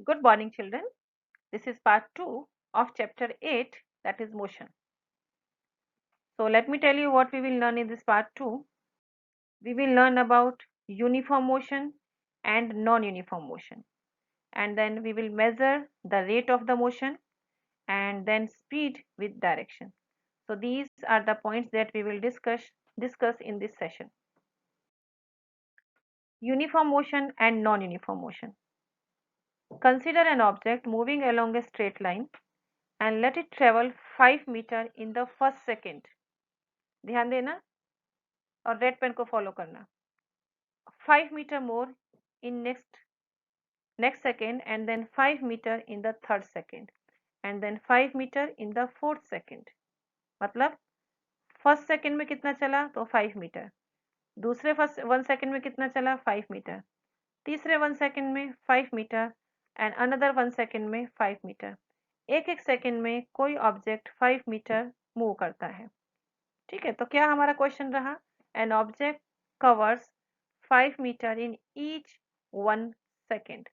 Good morning, children. This is part 2 of chapter 8, that is motion. So, let me tell you what we will learn in this part 2. We will learn about uniform motion and non uniform motion, and then we will measure the rate of the motion and then speed with direction. So, these are the points that we will discuss in this session. Uniform motion and non uniform motion. Consider an object moving along a straight line and let it travel 5 meter in the first second. ध्यान देना और red pen को follow करना. 5 meter more in next second, and then 5 meter in the third second, and then 5 meter in the fourth second. मतलब first second में कितना चला तो 5 मीटर, दूसरे फर्स्ट 1 सेकंड में कितना चला 5 मीटर, तीसरे 1 सेकंड में 5 मीटर एंड अनदर 1 सेकंड में 5 मीटर. एक एक सेकंड में कोई ऑब्जेक्ट 5 मीटर मूव करता है. ठीक है, तो क्या हमारा क्वेश्चन रहा? An object covers 5 meter in each 1 second.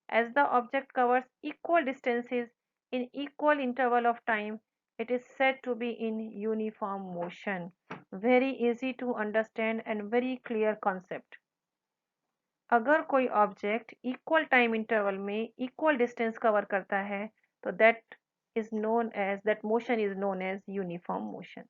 As the object covers equal distances in equal interval of time, it is said to be in uniform motion. Very easy to understand and very clear concept. अगर कोई object equal time interval में equal distance cover करता है तो that motion is known as uniform motion.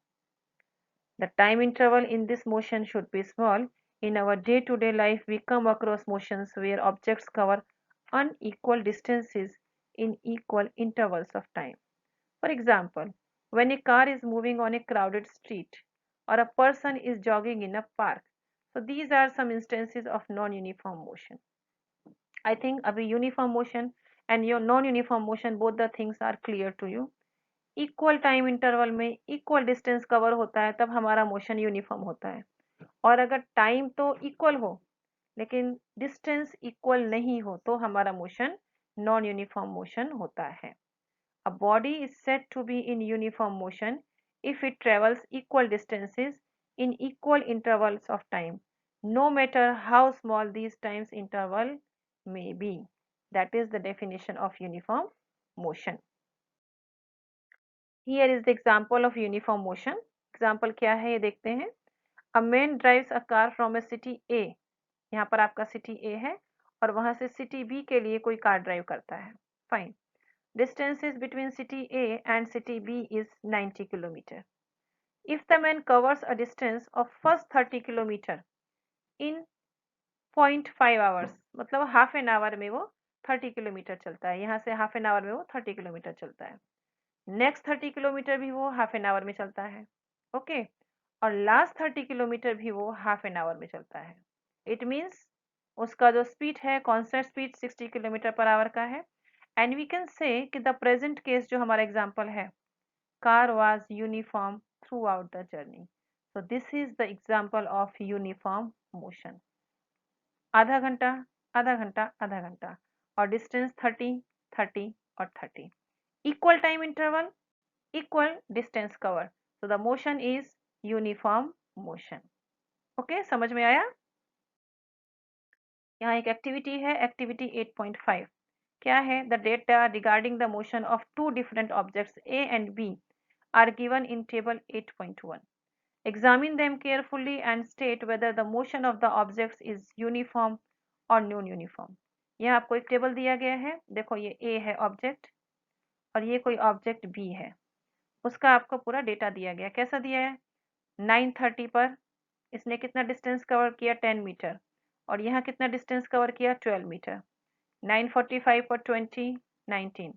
The time interval in this motion should be small. In our day-to-day life, we come across motions where objects cover unequal distances in equal intervals of time. For example, when a car is moving on a crowded street or a person is jogging in a park. So these are some instances of non-uniform motion. I think अभी uniform motion and your non-uniform motion, both the things are clear to you. Equal time interval में equal distance cover होता है तब हमारा motion uniform होता है. और अगर टाइम तो इक्वल हो लेकिन डिस्टेंस इक्वल नहीं हो तो हमारा मोशन नॉन यूनिफॉर्म मोशन होता है. A body is said to be in uniform motion if it travels equal distances in equal intervals of time, no matter how small these times interval may be. That is the definition of uniform motion. Here is the example of uniform motion. Example क्या है ये देखते हैं. A man drives a car from a city A. यहाँ पर आपका city A है और वहां से city B के लिए कोई कार ड्राइव करता है. Fine. Distances between city A and city B is 90 kilometer. If the man covers a distance of first 30 kilometer in 0.5 hours, मतलब हाफ एन आवर में वो 30 किलोमीटर चलता है. यहाँ से हाफ एन आवर में वो 30 किलोमीटर चलता है. नेक्स्ट 30 किलोमीटर भी वो हाफ एन आवर में चलता है. ओके, और लास्ट 30 किलोमीटर भी वो हाफ एन आवर में चलता है. इट मीन्स उसका जो स्पीड है constant speed 60 kilometre per our का है. एंड वी कैन से कि द प्रेजेंट केस जो हमारा एग्जांपल है, car was uniform through out the journey. So this is the example of uniform motion. आधा घंटा आधा घंटा आधा घंटा और डिस्टेंस 30 30 और 30. Equal time interval, equal distance cover. So the motion is uniform motion. Okay, समझ में आया? यहाँ एक एक्टिविटी है, एक्टिविटी 8.5. क्या है? The data regarding the motion of two different objects A and B are given in table 8.1. Examine them carefully and state whether the motion of the objects is uniform or non-uniform. यहाँ आपको एक table दिया गया है. देखो ये A है object और ये कोई ऑब्जेक्ट B है. उसका आपको पूरा डेटा दिया गया. कैसा दिया है? 9:30 पर इसने कितना डिस्टेंस कवर किया 10 मीटर और यहाँ कितना डिस्टेंस कवर किया 12 मीटर. 9:45 पर 20 19,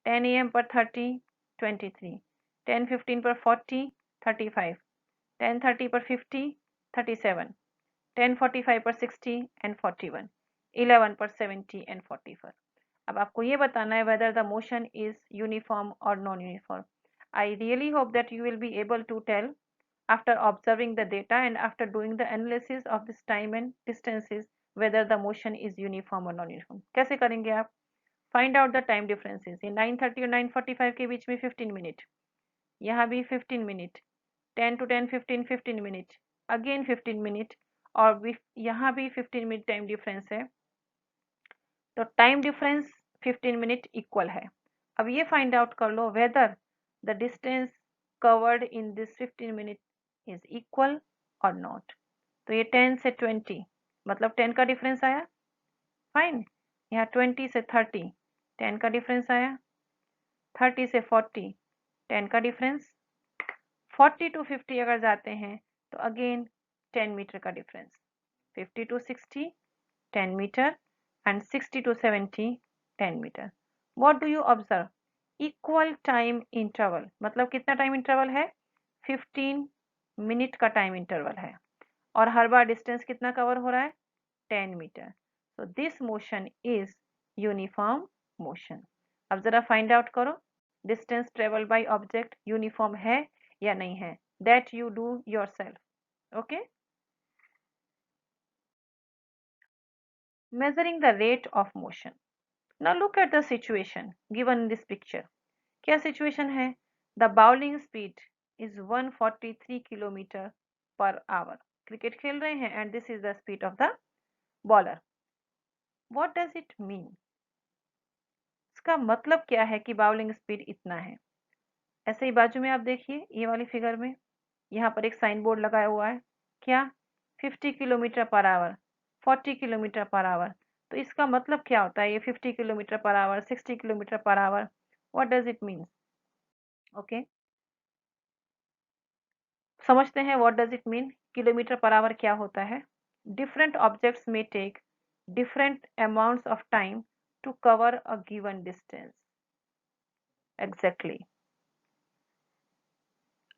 10 AM पर 30 23, 10:15 पर 40 35, 10:30 पर 50 37, 10:45 पर 60 एंड 41, 11 पर 70 एंड 44. अब आपको ये बताना है whether the motion is uniform or non-uniform. I really hope that you will be able to tell after observing the data and after doing the analysis of this time and distances whether the motion is uniform or non-uniform. कैसे करेंगे आप? Find out the time differences. ये 9:30 और 9:45 के बीच में 15 minute, यहाँ भी 15 minute, 10 to 10 15 minute, again 15 minute और यहाँ भी 15 मिनट टाइम डिफरेंस है. तो टाइम डिफरेंस 15 मिनट इक्वल है। अब ये फाइंड आउट कर लो whether the distance covered in this 15 minute is equal or not. तो ये 10 से 20 मतलब 10 का डिफरेंस आया, फाइन। यहाँ 20 से 30 10 का डिफरेंस आया, 30 से 40 10 का डिफरेंस, 40 टू 50 अगर जाते हैं तो अगेन 10 मीटर का difference, 50 to 60 10 metre and 60 to 70 10 metre. what do you observe? Equal time interval मतलब कितना टाइम इंटरवल है, 15 मिनट का टाइम इंटरवल है और हर बार डिस्टेंस कितना कवर हो रहा है, 10 metre. so this motion is uniform motion। अब जरा फाइंड आउट करो distance travel by object uniform है या नहीं है, that you do yourself. Okay, measuring the rate of motion। now look at the situation given in this picture। क्या situation है, the bowling speed is 143 kilometre per our. Cricket खेल रहे हैं and this is the speed of the bowler. What does it mean, इसका मतलब क्या है कि बाउलिंग स्पीड इतना है। ऐसे ही बाजू में आप देखिए ये वाली फिगर में यहाँ पर एक साइन बोर्ड लगाया हुआ है, क्या 50 kilometre per our, 40 kilometre per our. तो इसका मतलब क्या होता है ये 50 kilometre per hour, 60 kilometre per hour, what does it mean. Okay, समझते हैं what does it mean, kilometre per hour क्या होता है। डिफरेंट ऑब्जेक्ट्स में take different amounts of time to cover a given distance. Exactly,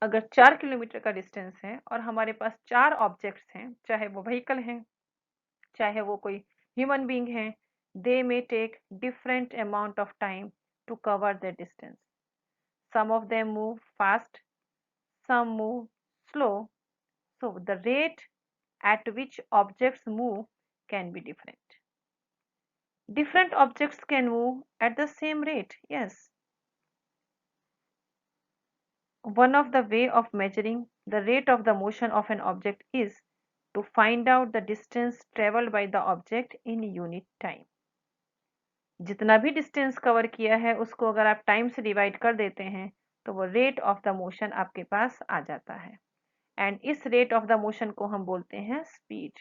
अगर 4 kilometre का distance है और हमारे पास 4 ऑब्जेक्ट्स हैं, चाहे वो व्हीकल हैं चाहे वो कोई ह्यूमन बीइंग है, they may take different amount of time to cover the distance. Some of them move fast, some move slow, so the rate at which objects move can be different. Different objects can move at the same rate, yes. One of the way of measuring the rate of the motion of an object is to find out the distance traveled by the object in unit time। जितना भी distance cover किया है उसको अगर आप time से divide कर देते हैं तो वो रेट ऑफ द मोशन आपके पास आ जाता है एंड इस रेट ऑफ द मोशन को हम बोलते हैं speed.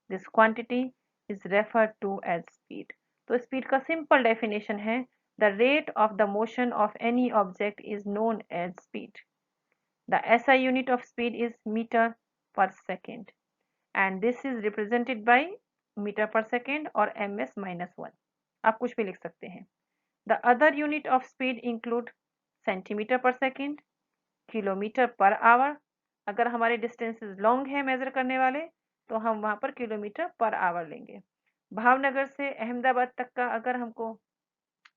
This quantity is referred to as speed. तो स्पीड का सिंपल डेफिनेशन है, the rate of the motion of any object is known as speed. The SI unit of speed is metre per second and this is represented by metre per second or ms-1, आप कुछ भी लिख सकते हैं। The other unit of speed include centimetre per second, kilometre per hour, अगर हमारे distances long है major करने वाले तो हम वहां पर किलोमीटर पर आवर लेंगे। भावनगर से अहमदाबाद तक का अगर हमको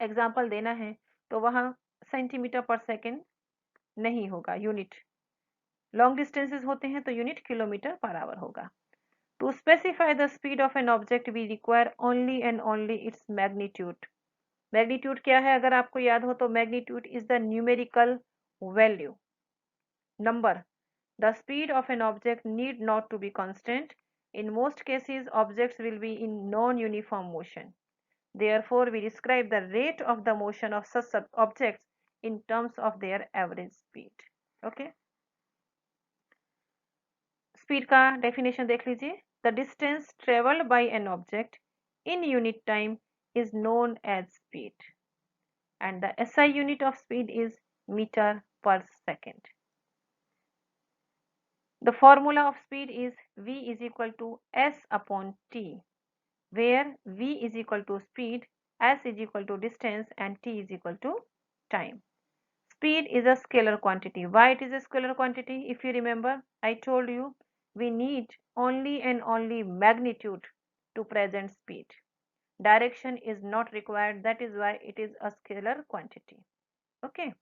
एग्जाम्पल देना है तो वहाँ सेंटीमीटर पर सेकेंड नहीं होगा, यूनिट लॉन्ग डिस्टेंसेस होते हैं तो यूनिट किलोमीटर पर आवर होगा। To specify the speed of an object we require only and only its magnitude. Magnitude क्या है अगर आपको याद हो तो magnitude is the numerical value, number। The speed of an object need not to be constant. In most cases, objects will be in non-uniform motion. Therefore, we describe the rate of the motion of such objects in terms of their average speed. Okay? Speed का definition देख लीजिए। The distance traveled by an object in unit time is known as speed, and the SI unit of speed is meter per second. The formula of speed is v is equal to s upon t, where v is equal to speed, s is equal to distance, and t is equal to time. Speed is a scalar quantity. Why it is a scalar quantity? If you remember, I told you we need only and only magnitude to present speed. Direction is not required. That is why it is a scalar quantity. Okay.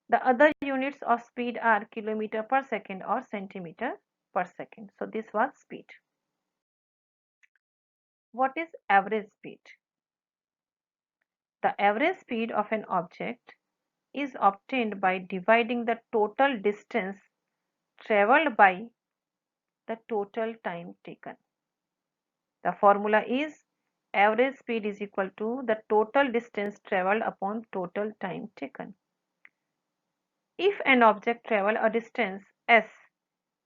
The other units of speed are kilometer per second or centimeter per second. So this was speed. What is average speed? The average speed of an object is obtained by dividing the total distance traveled by the total time taken. The formula is average speed is equal to the total distance traveled upon total time taken. If an object travel a distance s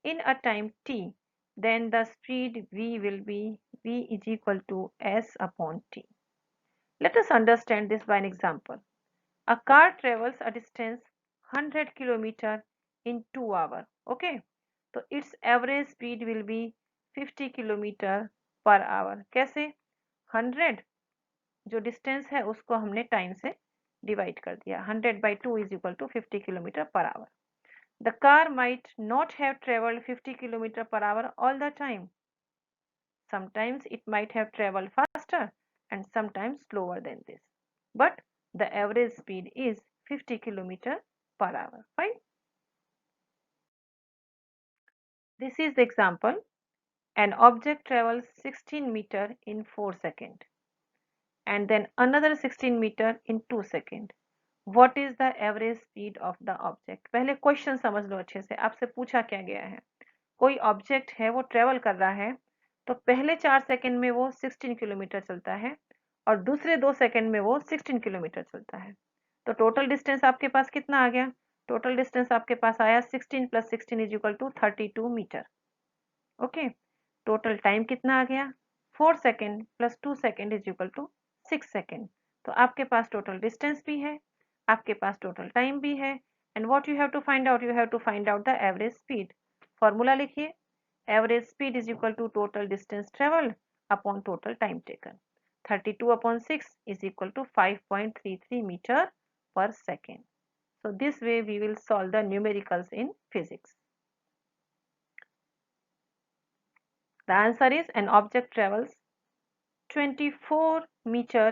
in a time t, then the speed v will be v is equal to s upon t. Let us understand this by an example. A car travels a distance 100 km in 2 hours. Okay, so its average speed will be 50 km per hour. कैसे? 100 जो distance है उसको हमने time से divide कर दिया. 100 by 2 is equal to 50 km per hour. The car might not have traveled 50 km per hour all the time. Sometimes it might have traveled faster and sometimes slower than this. But the average speed is 50 km per hour. Fine. This is the example. An object travels 16 meter in 4 seconds and then another 16 meter in 2 seconds. What is the average speed of the object? पहले question समझ लो अच्छे से. आपसे पूछा क्या गया है. कोई ऑब्जेक्ट है वो ट्रेवल कर रहा है तो पहले 4 सेकंड में वो 16 किलोमीटर चलता है और दूसरे 2 सेकंड में वो 16 किलोमीटर चलता है. तो टोटल डिस्टेंस आपके पास कितना आ गया? टोटल डिस्टेंस आपके पास आया 16 + 16 is equal to 32 metre. Okay, total time कितना आ गया? 4 second + 2 second is equal to 6 second. तो आपके पास टोटल डिस्टेंस भी है, आपके पास टोटल टाइम भी है. And what you have to find out? You have to find out the average speed. Formula लिखिए. Average speed is equal to total distance travelled upon total time taken. 32 upon 6 is equal to 5.33 meter per second. So this way we will solve the numericals in physics. The answer is an object travels 24 meter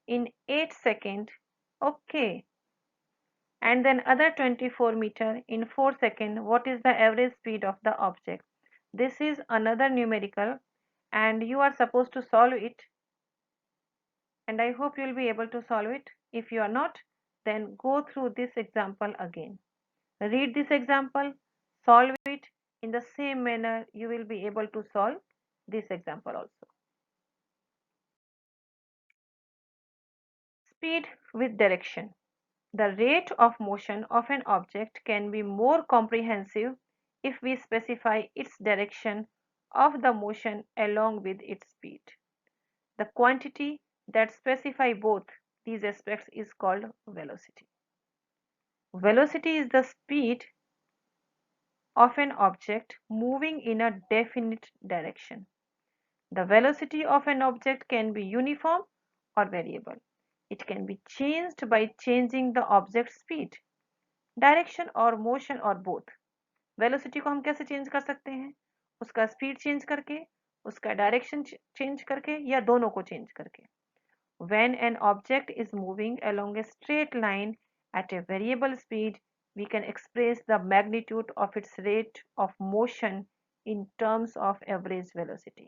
in 8 seconds. Okay. And then other 24 meter in 4 seconds. What is the average speed of the object? This is another numerical and you are supposed to solve it. And I hope you will be able to solve it. If you are not, then go through this example again. Read this example, solve it. In the same manner, you will be able to solve this example also. Speed with direction. The rate of motion of an object can be more comprehensive if we specify its direction of the motion along with its speed. The quantity that specify both these aspects is called velocity. Velocity is the speed of an object moving in a definite direction. The velocity of an object can be uniform or variable. It can be changed by changing the object's speed, direction or motion or both. Velocity को हम कैसे change कर सकते हैं? उसका speed change करके, उसका direction change करके या दोनों को चेंज करके. When an object is moving along a straight line at a variable speed, we can express the magnitude of its rate of motion in terms of average velocity.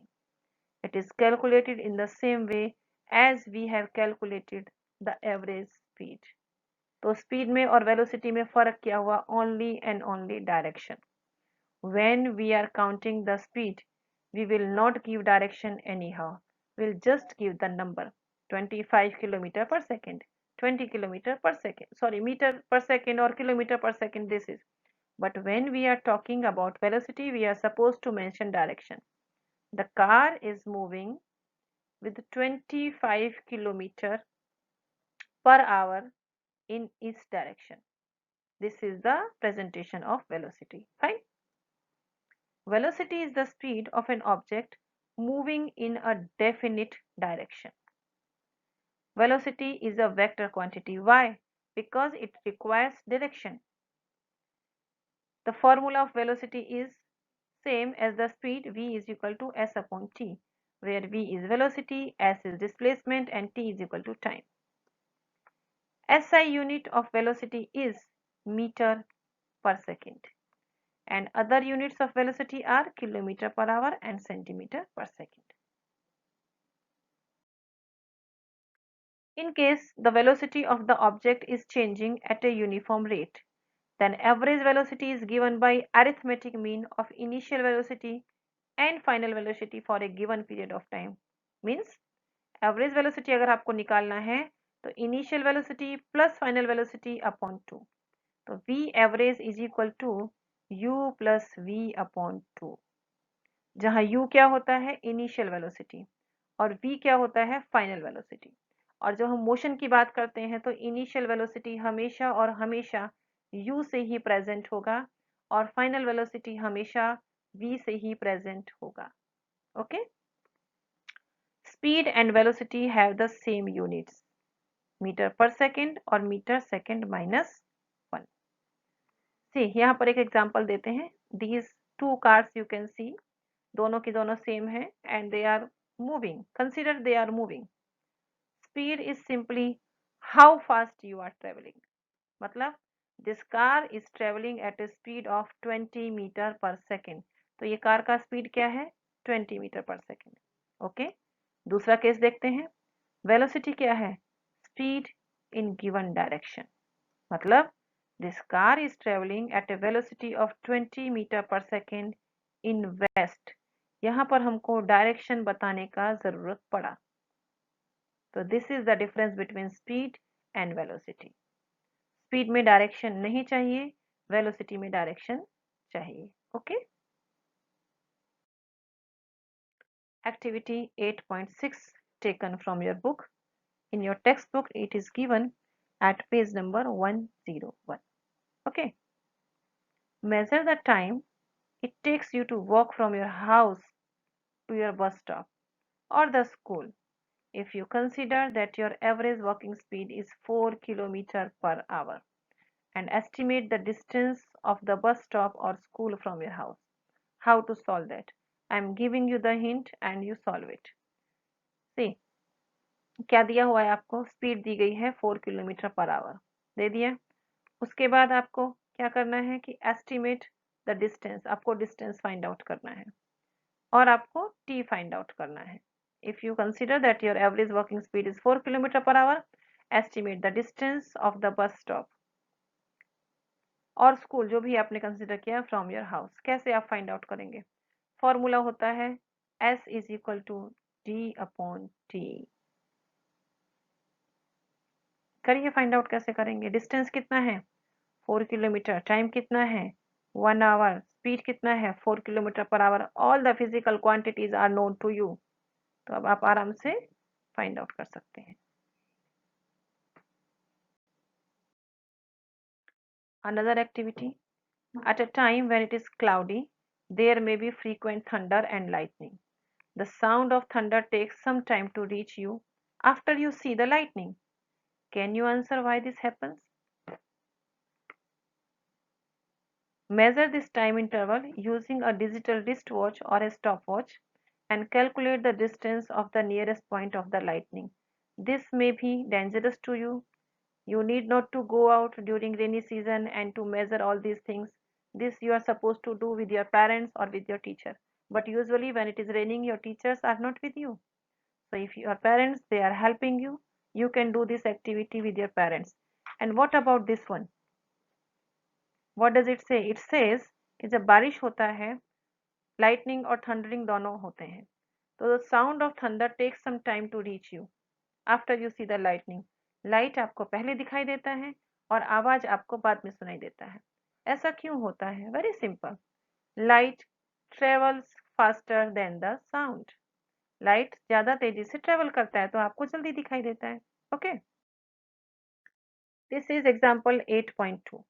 It is calculated in the same way as we have calculated the average speed. तो speed में और velocity में फर्क क्या हुआ? Only and only direction. When we are counting the speed, we will not give direction anyhow. We'll just give the number 25 km per second, 20 km per second, sorry, meter per second or kilometer per second. This is. But when we are talking about velocity, we are supposed to mention direction. The car is moving with 25 km per hour in each direction. This is the presentation of velocity. Fine. Velocity is the speed of an object moving in a definite direction. Velocity is a vector quantity. Why? Because it requires direction. The formula of velocity is same as the speed. V is equal to s upon t, where v is velocity, s is displacement and t is equal to time. SI unit of velocity is meter per second and other units of velocity are kilometer per hour and centimeter per second. In case the velocity of the object is changing at a uniform rate, then average velocity is given by arithmetic mean of initial velocity and final velocity for a given period of time. Means average velocity अगर आपको निकालना है तो initial velocity plus final velocity upon 2, तो v average is equal to u plus v upon 2, जहाँ u क्या होता है इनिशियल वेलोसिटी और v क्या होता है फाइनल वेलोसिटी। और जब हम मोशन की बात करते हैं तो इनिशियल वेलोसिटी हमेशा और हमेशा u से ही प्रेजेंट होगा और फाइनल वेलोसिटी हमेशा v से ही प्रेजेंट होगा। Okay, speed and velocity have the same units, metre per second or metre second minus 1। See यहाँ पर एक एग्जांपल देते हैं, these two cars you can see, दोनों की दोनों सेम है and they are moving, consider they are moving. Speed is simply how fast you are travelling, मतलब this car is travelling at a speed of 20 metre per second, तो ये car का speed क्या है 20 मीटर पर सेकेंड। ओके, दूसरा case देखते हैं, velocity क्या है स्पीड इन गिवन डायरेक्शन, मतलब this car is travelling at a velocity of 20 metre per second in west, यहाँ पर हमको डायरेक्शन बताने का जरूरत पड़ा, तो this is the difference between speed and velocity. Speed में डायरेक्शन नहीं चाहिए, वेलोसिटी में डायरेक्शन चाहिए। Okay, activity 8.6 taken from your book. In your textbook it is given at page number 101. Okay, measure the time it takes you to walk from your house to your bus stop or the school if you consider that your average walking speed is 4 km per hour and estimate the distance of the bus stop or school from your house. How to solve that? I am giving you the hint and you solve it. See, क्या दिया हुआ है आपको, speed दी गई है 4 kilometre per our दे दिया, उसके बाद आपको क्या करना है कि एस्टिमेट द डिस्टेंस, आपको डिस्टेंस फाइंड आउट करना है और आपको टी फाइंड आउट करना है। If you consider that your average working speed is 4 kilometre per our, estimate the distance of the bus stop और स्कूल जो भी आपने कंसिडर किया फ्रॉम योर हाउस। कैसे आप फाइंड आउट करेंगे, फॉर्मूला होता है S is equal to D upon T. करिए फाइंड आउट कैसे करेंगे, डिस्टेंस कितना है 4 किलोमीटर, टाइम कितना है 1 आवर, स्पीड कितना है 4 kilometre per hour, all the physical quantities are known to you, तो अब आप आराम से फाइंड आउट कर सकते हैं। Another activity, at a time when it is cloudy there may be frequent thunder and lightning. The sound of thunder takes some time to reach you after you see the lightning. Can you answer why this happens? Measure this time interval using a digital wristwatch or a stopwatch and calculate the distance of the nearest point of the lightning. This may be dangerous to you. You need not to go out during rainy season and to measure all these things. This you are supposed to do with your parents or with your teacher. But usually when it is raining, your teachers are not with you. So if your parents, they are helping you, you can do this activity with your parents. And what about this one? What does it say? It says कि जब बारिश होता है, lightning और thundering दोनों होते हैं, तो the sound of thunder takes some time to reach you after you see the lightning. Light आपको पहले दिखाई देता है और आवाज आपको बाद में सुनाई देता है। ऐसा क्यों होता है? Very simple, light travels faster than the sound, light ज्यादा तेजी से ट्रेवल करता है तो आपको जल्दी दिखाई देता है। Okay, this is example 8.2.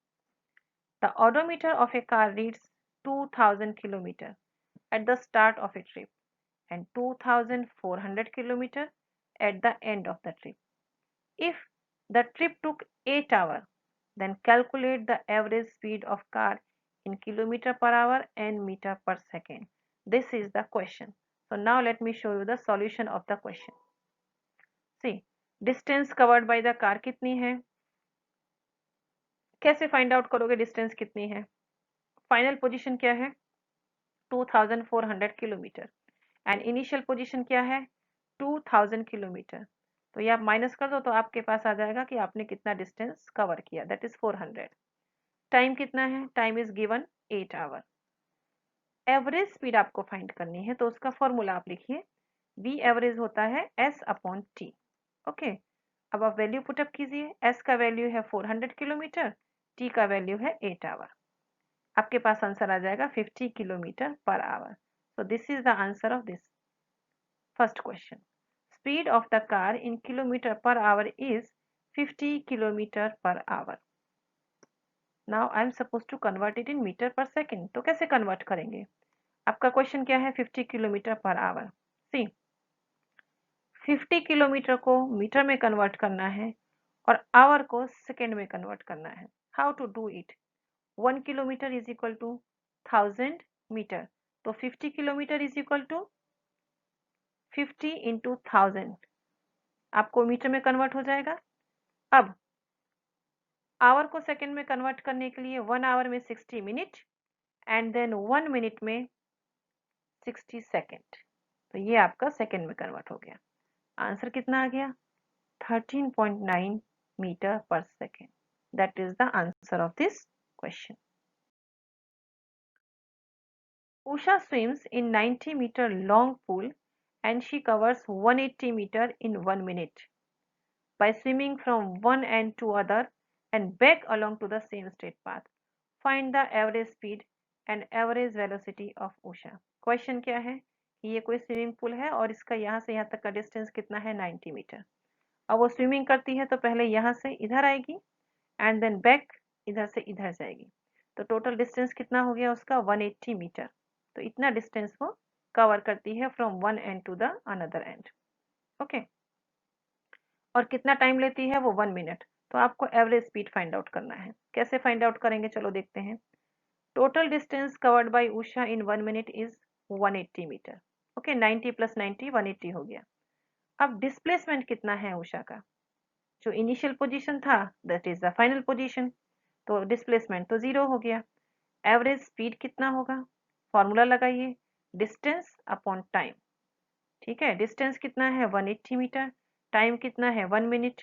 The odometer of a car reads 2000 km at the start of a trip and 2400 km at the end of the trip. If the trip took 8 hours, then calculate the average speed of car in kilometer per hour and meter per second. This is the question. So now let me show you the solution of the question. See, distance covered by the car कितनी है? कैसे find out करोगे distance कितनी है? Final position क्या है 2400 kilometre and initial position क्या है 2000 किलोमीटर, तो ये आप माइनस कर दो तो आपके पास आ जाएगा कि आपने कितना डिस्टेंस कवर किया, दैट इज 400। टाइम कितना है, time is given 8 hour. Average speed आपको फाइंड करनी है तो उसका फॉर्मूला आप लिखिए V एवरेज होता है S अपॉन T। ओके, अब आप वैल्यू पुटअप कीजिए। S का वैल्यू है 400 किलोमीटर, T का वैल्यू है 8 आवर। आपके पास आंसर आ जाएगा 50 kilometre per hour. So this is the answer of this first question. Speed of the car in kilometre per hour is 50 kilometre per hour. Now I am suppose to convert it in metre per second. तो कैसे convert करेंगे? आपका question क्या है? 50 kilometre per our. C, 50 kilometre को metre में convert करना है और आवर को सेकेंड में कन्वर्ट करना है। How to do it? 1 kilometre is equal to 1000 metre. तो 50 kilometre is equal to 50 into 1000, आपको मीटर में कन्वर्ट हो जाएगा। अब आवर को सेकेंड में कन्वर्ट करने के लिए 1 आवर में 60 मिनट एंड देन 1 मिनट में 60 सेकेंड। तो ये आपका सेकेंड में कन्वर्ट हो गया। आंसर कितना आ गया? 13.9 metre per second. That is the answer of this question. Usha swims in 90-meter long pool and she covers 180 meter in 1 minute by swimming from one end to other and back along to the same straight path. Find the average speed and average velocity of Usha. Question क्या है कि ये कोई swimming pool है और इसका यहाँ से यहाँ तक का डिस्टेंस कितना है? 90 मीटर। अब वो स्विमिंग करती है तो पहले यहाँ से इधर आएगी एंड देन बैक इधर से इधर जाएगी। तो टोटल डिस्टेंस कितना हो गया उसका? 180 मीटर। तो इतना डिस्टेंस वो कवर करती है from one end to the another end. Okay, और कितना टाइम लेती है वो? 1 मिनट। तो आपको एवरेज स्पीड फाइंड आउट करना है। कैसे फाइंड आउट करेंगे? चलो देखते हैं। Total distance covered by Usha in 1 minute is 180 metre. Okay, 90 plus 90 180 हो गया। अब डिस्प्लेसमेंट कितना है उषा का? जो इनिशियल पोजीशन था that is the final position, तो डिस्प्लेसमेंट तो 0 हो गया। एवरेज स्पीड कितना होगा? फॉर्मूला लगाइए, डिस्टेंस अपॉन टाइम। ठीक है, डिस्टेंस कितना है? 180 मीटर, टाइम कितना है? 1 मिनट।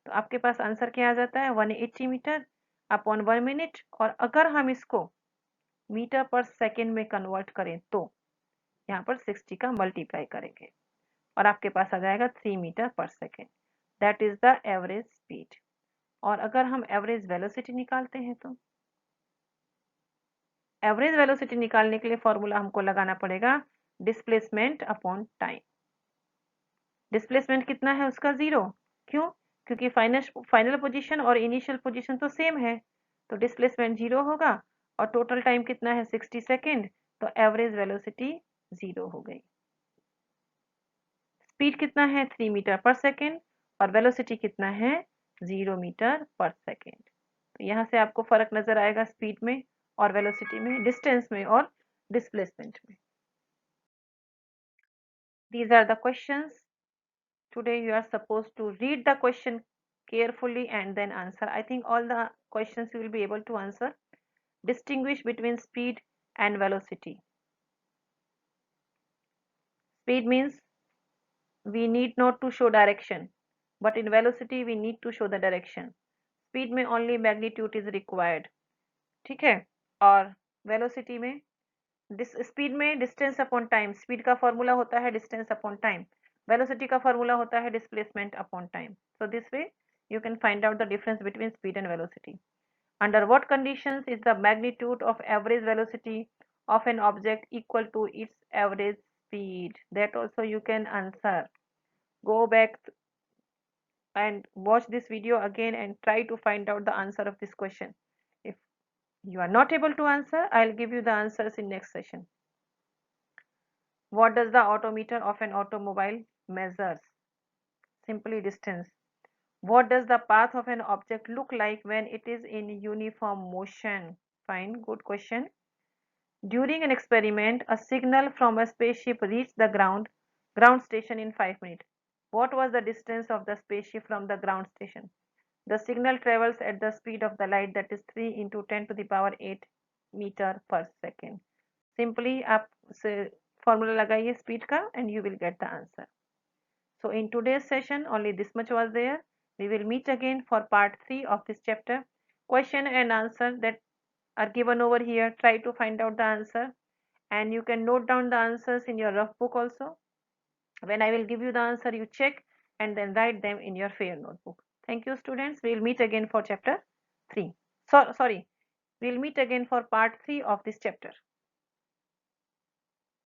तो आपके पास आंसर क्या आ जाता है? 180 मीटर अपॉन 1 मिनट। और अगर हम इसको मीटर पर सेकेंड में कन्वर्ट करें तो यहाँ पर 60 का मल्टीप्लाई करेंगे और आपके पास आ जाएगा 3 metre per second. That is the average speed. और अगर हम एवरेज वेलोसिटी निकालते हैं तो एवरेज वेलोसिटी निकालने के लिए फॉर्मूला हमको लगाना पड़ेगा डिस्प्लेसमेंट अपॉन टाइम। डिस्प्लेसमेंट कितना है उसका? 0। क्यों? क्योंकि फाइनल पोजीशन और इनिशियल पोजीशन तो सेम है, तो डिस्प्लेसमेंट 0 होगा। और टोटल टाइम कितना है? 60 सेकेंड। तो एवरेज वेलोसिटी 0 हो गई। स्पीड कितना है? 3 मीटर पर सेकेंड और वेलोसिटी कितना है? 0 मीटर पर सेकेंड। तो यहाँ से आपको फर्क नजर आएगा स्पीड में और वेलोसिटी में, डिस्टेंस में और डिस्प्लेसमेंट में। These are the questions. Today you are supposed to read the question carefully and then answer. I think all the questions you will be able to answer. Distinguish between speed and velocity. Speed means we need not to show direction, but in velocity we need to show the direction. Speed में only magnitude is required. ठीक है, और velocity में speed में distance upon time. Speed का formula होता है distance upon time, velocity का फॉर्मूला होता है displacement upon time. So this way you can find out the difference between speed and velocity. Under what conditions is the magnitude of average velocity of an object equal to its average speed? That also you can answer. Go back and watch this video again and try to find out the answer of this question. If you are not able to answer, I'll give you the answers in next session. What does the odometer of an automobile measures? Simply distance. What does the path of an object look like when it is in uniform motion? Fine, good question. During an experiment, a signal from a spaceship reached the ground station in 5 minutes. What was the distance of the spaceship from the ground station? The signal travels at the speed of the light, that is 3 into 10 to the power 8 meter per second. Simply आप formula लगाइए speed का and you will get the answer. So in today's session only this much was there. We will meet again for part 3 of this chapter. Question and answer that are given over here. Try to find out the answer and you can note down the answers in your rough book also. When I will give you the answer, you check and then write them in your fair notebook. Thank you, students. We will meet again for chapter 3. Sorry, we will meet again for part 3 of this chapter.